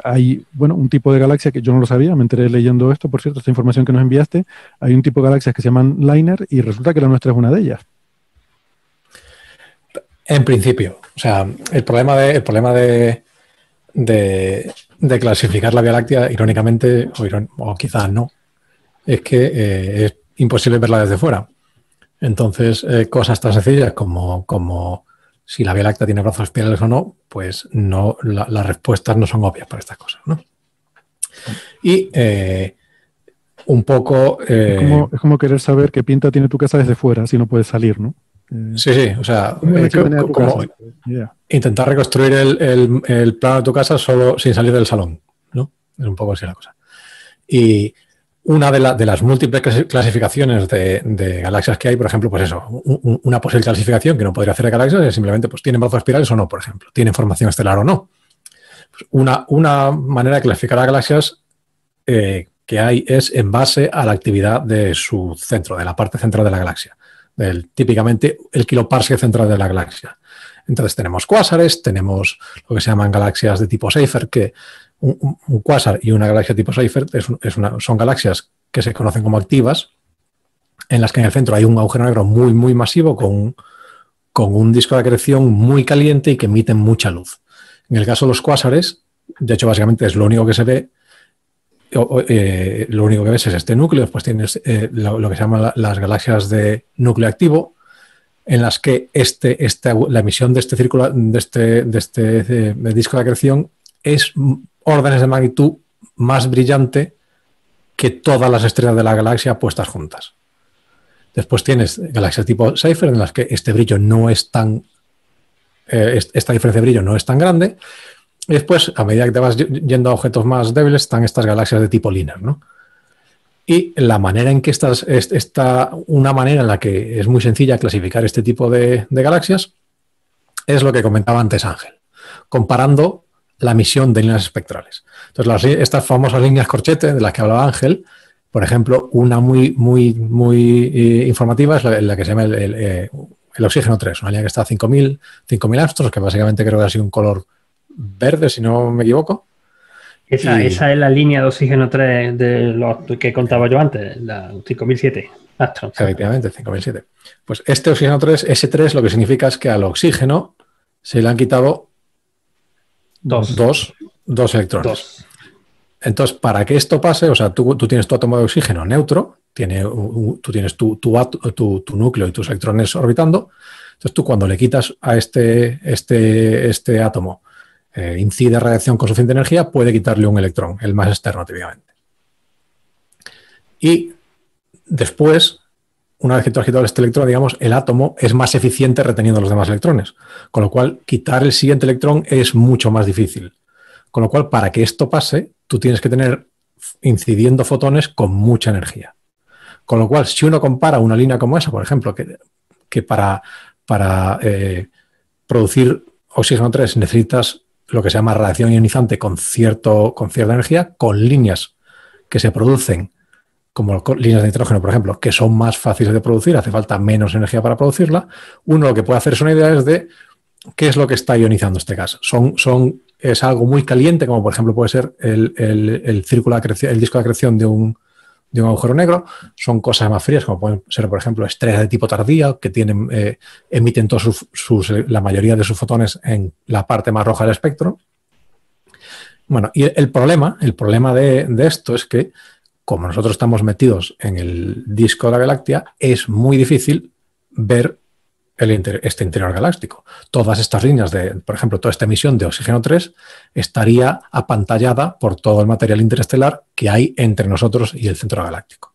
hay, bueno, un tipo de galaxia que yo no lo sabía, me enteré leyendo esto, por cierto, esta información que nos enviaste. Hay un tipo de galaxias que se llaman Liner y resulta que la nuestra es una de ellas. En principio, o sea, el problema de clasificar la Vía Láctea, irónicamente, o quizás no, es que es imposible verla desde fuera. Entonces, cosas tan sencillas como si la Vía Láctea tiene brazos espirales o no, pues no, las respuestas no son obvias para estas cosas, ¿no? Y un poco... Es como querer saber qué pinta tiene tu casa desde fuera si no puedes salir, ¿no? Sí, o sea, como intentar reconstruir el plano de tu casa solo sin salir del salón, ¿no? Es un poco así la cosa. Y una de las múltiples clasificaciones de galaxias que hay, por ejemplo, pues eso, una posible clasificación que no podría hacer de galaxias es simplemente, pues, ¿tienen brazos espirales o no, por ejemplo? ¿Tienen formación estelar o no? Pues una manera de clasificar a galaxias que hay es en base a la actividad de su centro, de la parte central de la galaxia. Típicamente el kiloparsec central de la galaxia. Entonces tenemos cuásares, tenemos lo que se llaman galaxias de tipo Seyfert, que un cuásar y una galaxia tipo Seyfert son galaxias que se conocen como activas, en las que en el centro hay un agujero negro muy, muy masivo con un disco de acreción muy caliente y que emiten mucha luz. En el caso de los cuásares, de hecho básicamente es lo único que se ve, lo único que ves es este núcleo. Después tienes lo que se llaman las galaxias de núcleo activo, en las que la emisión de este círculo, de disco de acreción es órdenes de magnitud más brillante que todas las estrellas de la galaxia puestas juntas. Después tienes galaxias tipo Seyfert, en las que este brillo no es tan esta diferencia de brillo no es tan grande. Y después, a medida que te vas yendo a objetos más débiles, están estas galaxias de tipo Liner, ¿no? Y la manera en que una manera en la que es muy sencilla clasificar este tipo de galaxias es lo que comentaba antes Ángel, comparando la emisión de líneas espectrales. Entonces, estas famosas líneas corchete de las que hablaba Ángel, por ejemplo, una muy informativa es la que se llama el oxígeno 3, una línea que está a 5.000 angstroms, que básicamente creo que ha sido un color verde, si no me equivoco. Esa es la línea de oxígeno 3 de los que contaba yo antes, la 5007 Astrons. Efectivamente, 5007. Pues este oxígeno 3, S3, lo que significa es que al oxígeno se le han quitado dos electrones. Dos. Entonces, para que esto pase, o sea, tú tienes tu átomo de oxígeno neutro, tú tienes tu núcleo y tus electrones orbitando. Entonces, tú cuando le quitas a este átomo, incide radiación con suficiente energía, puede quitarle un electrón, el más externo típicamente. Y después, una vez que tú has quitado este electrón, digamos, el átomo es más eficiente reteniendo los demás electrones, con lo cual quitar el siguiente electrón es mucho más difícil. Con lo cual, para que esto pase, tú tienes que tener incidiendo fotones con mucha energía. Con lo cual, si uno compara una línea como esa, por ejemplo, que para producir oxígeno 3 necesitas lo que se llama radiación ionizante con cierta energía, con líneas que se producen como líneas de nitrógeno, por ejemplo, que son más fáciles de producir, hace falta menos energía para producirla. Uno lo que puede hacer es una idea de qué es lo que está ionizando este gas. Es algo muy caliente, como por ejemplo puede ser el círculo de acreción, el disco de acreción de un agujero negro. Son cosas más frías, como pueden ser, por ejemplo, estrellas de tipo tardía, que emiten la mayoría de sus fotones en la parte más roja del espectro. Bueno, y el problema de esto es que, como nosotros estamos metidos en el disco de la Vía Láctea, es muy difícil ver este interior galáctico. Todas estas líneas por ejemplo, toda esta emisión de oxígeno 3 estaría apantallada por todo el material interestelar que hay entre nosotros y el centro galáctico.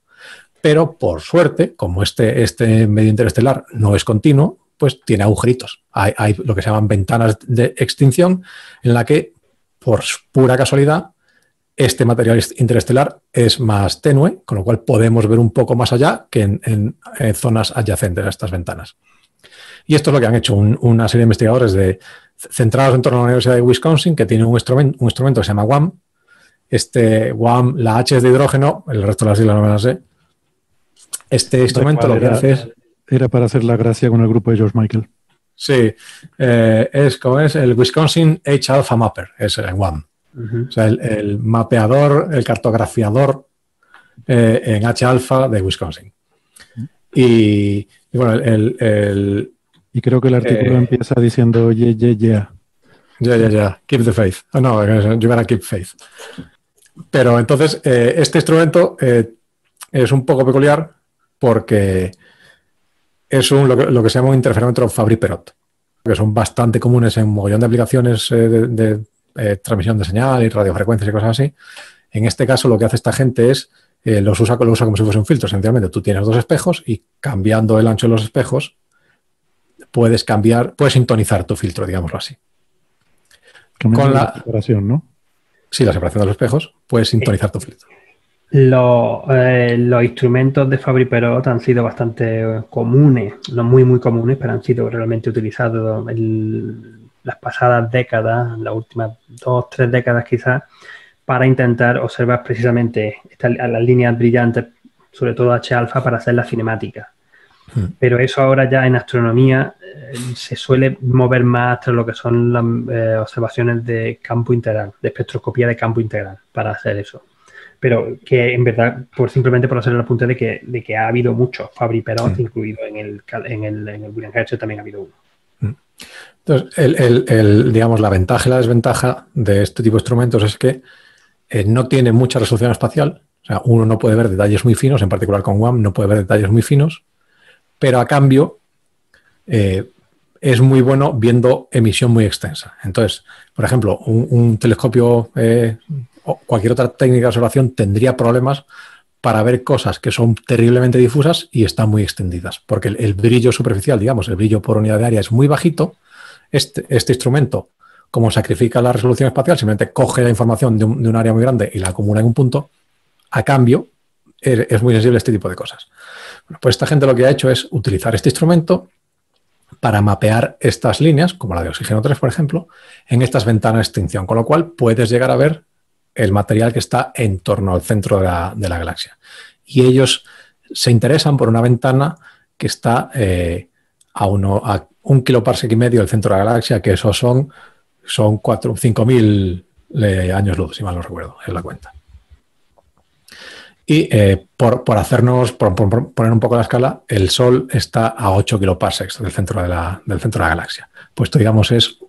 Pero, por suerte, como este medio interestelar no es continuo, pues tiene agujeritos. Hay lo que se llaman ventanas de extinción, en la que, por pura casualidad, este material interestelar es más tenue, con lo cual podemos ver un poco más allá que en zonas adyacentes a estas ventanas. Y esto es lo que han hecho una serie de investigadores centrados en torno a la Universidad de Wisconsin, que tiene un instrumento que se llama WAM. WAM, la H es de hidrógeno, el resto de las siglas no me las sé. Este instrumento lo que hace es... Era para hacer la gracia con el grupo de George Michael. Sí, es el Wisconsin H-Alpha Mapper, es el WAM. O sea, el mapeador, el cartografiador en H-alfa de Wisconsin. Y bueno, y creo que el artículo empieza diciendo yeah. Ya. Keep the faith. No, you gotta keep faith. Pero entonces, este instrumento es un poco peculiar porque es lo que se llama un interferómetro Fabry-Perot, que son bastante comunes en un mogollón de aplicaciones de transmisión de señal y radiofrecuencias y cosas así. En este caso, lo que hace esta gente es lo usa como si fuese un filtro. Esencialmente, tú tienes dos espejos y cambiando el ancho de los espejos puedes sintonizar tu filtro, digámoslo así. Con la separación, ¿no? Sí, la separación de los espejos, puedes sintonizar tu filtro. Los instrumentos de Fabry-Perot han sido bastante comunes, no muy comunes, pero han sido realmente utilizados en las pasadas décadas, las últimas 2-3 décadas quizás, para intentar observar precisamente las líneas brillantes, sobre todo H-alfa, para hacer la cinemática. Pero eso ahora ya en astronomía se suele mover más tras lo que son las observaciones de campo integral, de espectroscopía de campo integral, para hacer eso. Pero que en verdad, simplemente por hacer el apunte de que ha habido muchos Fabry-Perot, incluido en el William Herschel también ha habido uno. Entonces, digamos, la ventaja y la desventaja de este tipo de instrumentos es que no tiene mucha resolución espacial. O sea, uno no puede ver detalles muy finos, en particular con WAM no puede ver detalles muy finos, pero a cambio es muy bueno viendo emisión muy extensa. Entonces, por ejemplo, un telescopio o cualquier otra técnica de observación tendría problemas para ver cosas que son terriblemente difusas y están muy extendidas, porque el brillo superficial, digamos, el brillo por unidad de área es muy bajito. Este instrumento, como sacrifica la resolución espacial, simplemente coge la información de un área muy grande y la acumula en un punto. A cambio, es muy sensible a este tipo de cosas. Bueno, pues esta gente lo que ha hecho es utilizar este instrumento para mapear estas líneas, como la de oxígeno 3, por ejemplo, en estas ventanas de extinción, con lo cual puedes llegar a ver el material que está en torno al centro de la galaxia. Y ellos se interesan por una ventana que está a 1 kiloparsec y medio del centro de la galaxia, que esos son 5.000 años luz, si mal no recuerdo, es la cuenta. Y por poner un poco la escala, el Sol está a 8 kiloparsecs del centro de la galaxia. Pues esto, digamos, es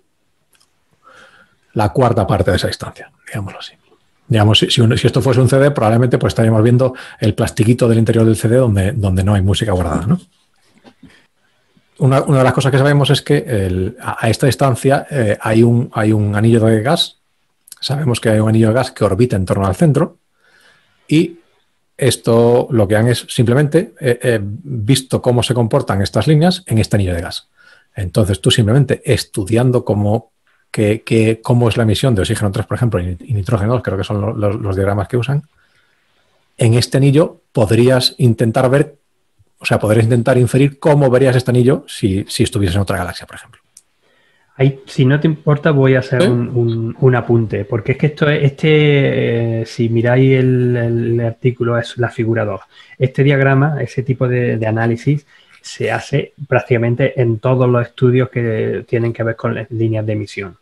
la cuarta parte de esa distancia, digámoslo así. Digamos, si esto fuese un CD, probablemente pues estaríamos viendo el plastiquito del interior del CD donde no hay música guardada, ¿no? Una de las cosas que sabemos es que a esta distancia hay un anillo de gas. Sabemos que hay un anillo de gas que orbita en torno al centro y esto lo que han es simplemente visto cómo se comportan estas líneas en este anillo de gas. Entonces tú simplemente estudiando cómo es la emisión de oxígeno 3, por ejemplo, y nitrógeno 2, creo que son los diagramas que usan, en este anillo podrías intentar inferir cómo verías este anillo si estuvieses en otra galaxia, por ejemplo. Ahí, si no te importa, voy a hacer un apunte, porque es que si miráis el artículo, es la figura 2. Este diagrama, ese tipo de análisis, se hace prácticamente en todos los estudios que tienen que ver con las líneas de emisión.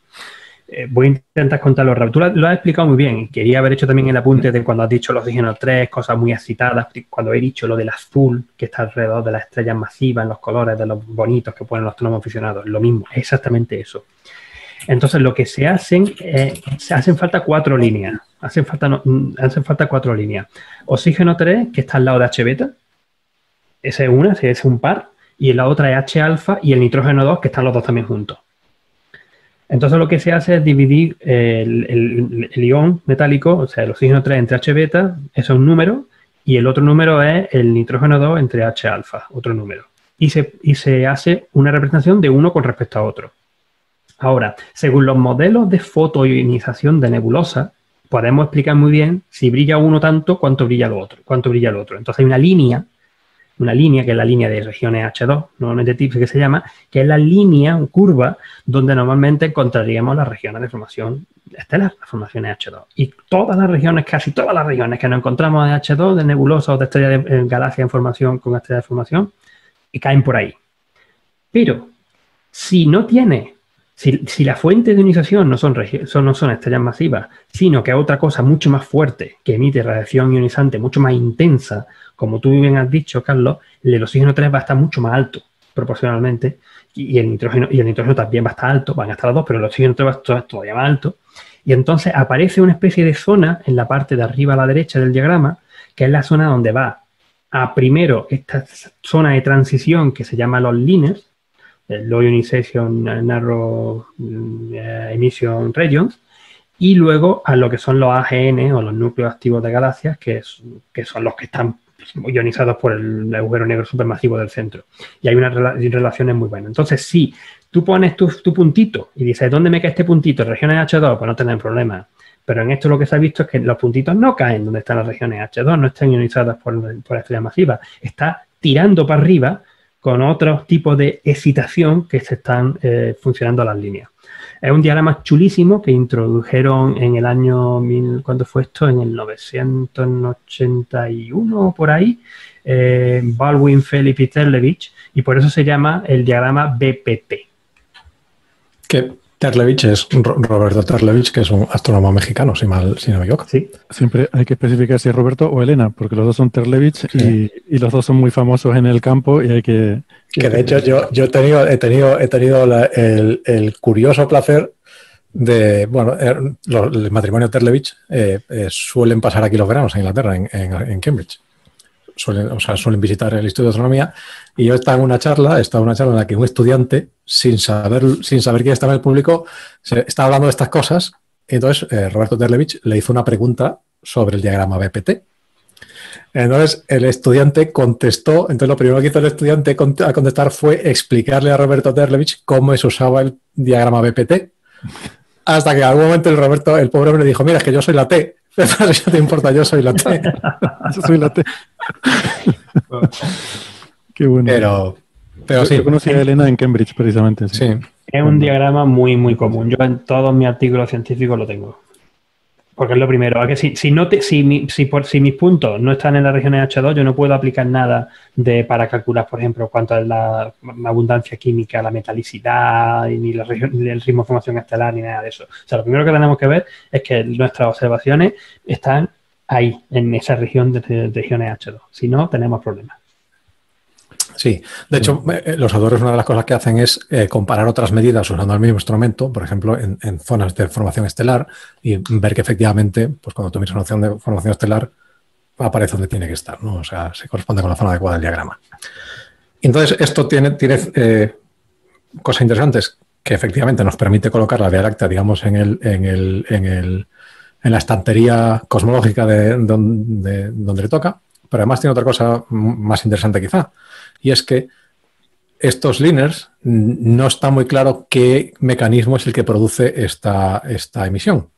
Voy a intentar contarlo rápido. Tú lo has explicado muy bien. Quería haber hecho también el apunte de cuando has dicho el oxígeno 3, cosas muy excitadas, cuando he dicho lo del azul que está alrededor de las estrellas masivas, en los colores de los bonitos que ponen los astrónomos aficionados. Lo mismo, exactamente eso. Entonces, lo que se hacen falta 4 líneas. Hacen falta 4 líneas. Oxígeno 3, que está al lado de H beta. Esa es una, ese es un par. Y la otra es H alfa y el nitrógeno 2, que están los dos también juntos. Entonces lo que se hace es dividir el ion metálico, o sea, el oxígeno 3 entre H beta, eso es un número, y el otro número es el nitrógeno 2 entre H alfa, otro número. Y se hace una representación de uno con respecto a otro. Ahora, según los modelos de fotoionización de nebulosa, podemos explicar muy bien si brilla uno tanto, cuánto brilla el otro. Entonces hay una línea que es la línea de regiones H2, normalmente TIPS que se llama, que es la línea curva donde normalmente encontraríamos las regiones de formación estelar, las formaciones H2. Y casi todas las regiones que nos encontramos de H2, de nebulosa o de estrellas de galaxias en formación con estrellas de formación, y caen por ahí. Pero si no tiene Si la fuente de ionización no son estrellas masivas, sino que es otra cosa mucho más fuerte, que emite radiación ionizante mucho más intensa, como tú bien has dicho, Carlos, el oxígeno 3 va a estar mucho más alto, proporcionalmente, y el nitrógeno también va a estar alto, van a estar los dos, pero el oxígeno 3 va a estar todavía más alto. Y entonces aparece una especie de zona en la parte de arriba a la derecha del diagrama, que es la zona donde va a primero esta zona de transición que se llama los LINERs, Low Ionization Narrow Emission Regions, y luego a lo que son los AGN o los núcleos activos de galaxias, que son los que están ionizados por el agujero negro supermasivo del centro. Y hay unas relaciones muy buenas. Entonces, si tú pones tu puntito y dices, ¿dónde me cae este puntito? Regiones H2, pues no tenés problema. Pero en esto lo que se ha visto es que los puntitos no caen donde están las regiones H2, no están ionizadas por estrellas masivas. Está tirando para arriba con otros tipos de excitación que se están funcionando las líneas. Es un diagrama chulísimo que introdujeron en el año, ¿cuándo fue esto? En el 981 o por ahí, Baldwin, Philip y Terlevich, y por eso se llama el diagrama BPT. Que Terlevich es Roberto Terlevich, que es un astrónomo mexicano, si no me equivoco. Sí. Siempre hay que especificar si es Roberto o Elena, porque los dos son Terlevich, sí. y los dos son muy famosos en el campo y hay que... Que de hecho yo he tenido el curioso placer de, bueno, el matrimonio Terlevich suelen pasar aquí los veranos en Inglaterra, en Cambridge. Suelen visitar el Instituto de Astronomía, y yo estaba en una charla en la que un estudiante, sin saber quién estaba en el público, estaba hablando de estas cosas, y entonces Roberto Terlevich le hizo una pregunta sobre el diagrama BPT. Entonces el estudiante contestó, entonces lo primero que hizo el estudiante a contestar fue explicarle a Roberto Terlevich cómo se usaba el diagrama BPT, hasta que en algún momento el pobre hombre le dijo, mira, es que yo soy la T. Si no te importa, yo soy la T. Yo soy la T. Qué bueno. Pero sí. Yo conocí a Elena en Cambridge, precisamente. Sí. Es un diagrama muy, muy común. Yo en todos mis artículos científicos lo tengo. Porque es lo primero. Es que si mis puntos no están en la región H2, yo no puedo aplicar nada para calcular, por ejemplo, cuánto es la abundancia química, la metalicidad, ni el ritmo de formación estelar, ni nada de eso. O sea, lo primero que tenemos que ver es que nuestras observaciones están ahí, en esa región de regiones H2. Si no, tenemos problemas. Sí, de hecho, los autores, una de las cosas que hacen es comparar otras medidas usando el mismo instrumento, por ejemplo, en zonas de formación estelar, y ver que efectivamente, pues cuando tú miras una opción de formación estelar, aparece donde tiene que estar, ¿no? O sea, se corresponde con la zona adecuada del diagrama. Entonces, esto tiene cosas interesantes, que efectivamente nos permite colocar la Vía Láctea, digamos, en la estantería cosmológica de donde le toca, pero además tiene otra cosa más interesante quizá, y es que estos LINERs no está muy claro qué mecanismo es el que produce esta emisión.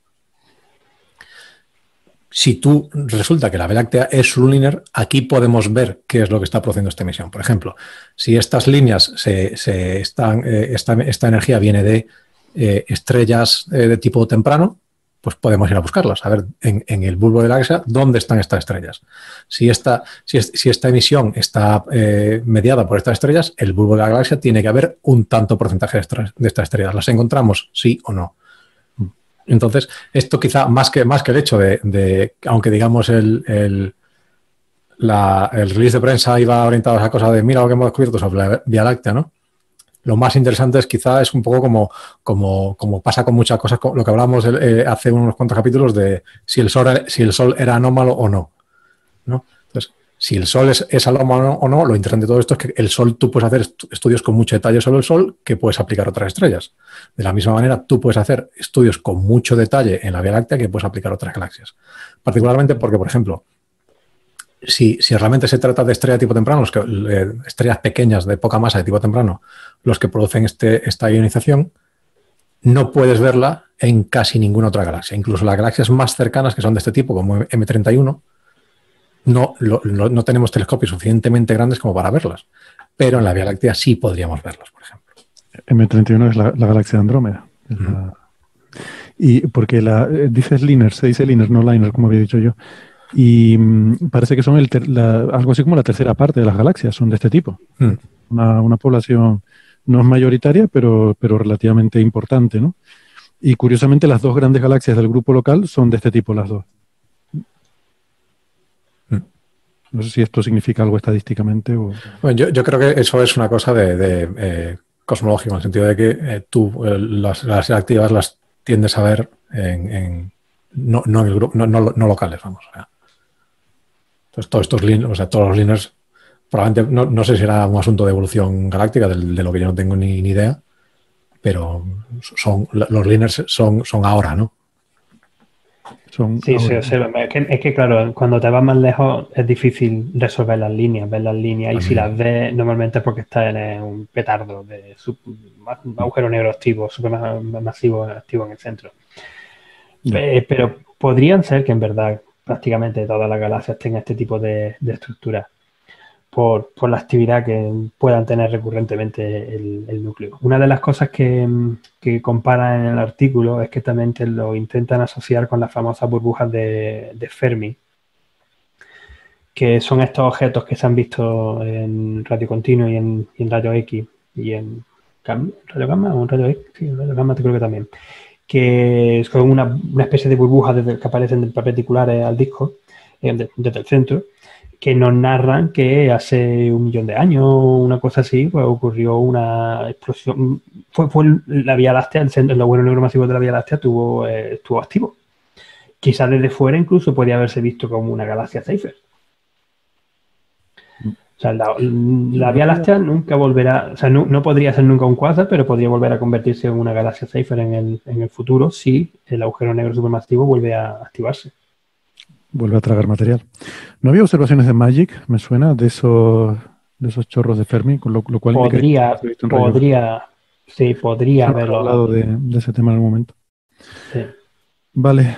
Si tú resulta que la Vía Láctea es un LINER, aquí podemos ver qué es lo que está produciendo esta emisión. Por ejemplo, si estas líneas, esta energía viene de estrellas de tipo temprano, pues podemos ir a buscarlas, a ver en el bulbo de la galaxia dónde están estas estrellas. Si esta emisión está mediada por estas estrellas, el bulbo de la galaxia tiene que haber un tanto porcentaje de estas estrellas. ¿Las encontramos? Sí o no. Entonces, esto quizá más que el hecho de aunque digamos el release de prensa iba orientado a esa cosa de mira lo que hemos descubierto sobre la Vía Láctea, ¿no? Lo más interesante es quizá es un poco como pasa con muchas cosas, lo que hablamos hace unos cuantos capítulos de si el Sol era anómalo o no, ¿no? Entonces, si el Sol es anómalo o no, lo interesante de todo esto es que el Sol, tú puedes hacer estudios con mucho detalle sobre el Sol que puedes aplicar a otras estrellas. De la misma manera, tú puedes hacer estudios con mucho detalle en la Vía Láctea que puedes aplicar a otras galaxias. Particularmente porque, por ejemplo, si realmente se trata de estrellas de tipo temprano, estrellas pequeñas de poca masa de tipo temprano, los que producen esta ionización, no puedes verla en casi ninguna otra galaxia. Incluso las galaxias más cercanas, que son de este tipo, como M31, no tenemos telescopios suficientemente grandes como para verlas. Pero en la Vía Láctea sí podríamos verlas, por ejemplo. M31 es la galaxia de Andrómeda. Y porque dices LINER, se dice LINER, no LINER, como había dicho yo. Y parece que son algo así como la tercera parte de las galaxias, son de este tipo. Una población No es mayoritaria, pero relativamente importante, ¿no? Y curiosamente las dos grandes galaxias del grupo local son de este tipo, las dos. No sé si esto significa algo estadísticamente o... Bueno, yo creo que eso es una cosa de cosmológico, en el sentido de que tú las galaxias activas las tiendes a ver no en el grupo, no locales, vamos. O sea. Entonces, todos estos liners, o sea, todos los liners, probablemente, no sé si era un asunto de evolución galáctica, de lo que yo no tengo ni idea, pero los liners son ahora, ¿no? Sí, se observa. Es que, claro, cuando te vas más lejos es difícil resolver las líneas, ver las líneas, y si las ves normalmente es porque estás en un petardo de un agujero negro activo, supermasivo activo en el centro. Pero podrían ser que en verdad prácticamente todas las galaxias tengan este tipo de estructuras por la actividad que puedan tener recurrentemente el núcleo. Una de las cosas que comparan en el artículo es que también lo intentan asociar con las famosas burbujas de Fermi, que son estos objetos que se han visto en radio continuo y en rayo X y en rayo gamma o en rayo X, sí, en rayo gamma creo que también, que son una especie de burbujas que aparecen perpendiculares al disco desde el centro, que nos narran que hace 1 millón de años, una cosa así, pues ocurrió una explosión. Fue la Vía Láctea, el agujero negro masivo de la Vía Láctea estuvo activo. Quizás desde fuera incluso podría haberse visto como una galaxia Seyfert. O sea, la Vía Láctea nunca volverá, o sea, no podría ser nunca un quasar, pero podría volver a convertirse en una galaxia Seyfert en el futuro si el agujero negro supermasivo vuelve a activarse. Vuelve a tragar material. ¿No había observaciones de Magic, me suena, de esos chorros de Fermi, con lo cual podría haberlo. hablado de ese tema en algún momento. Sí. Vale.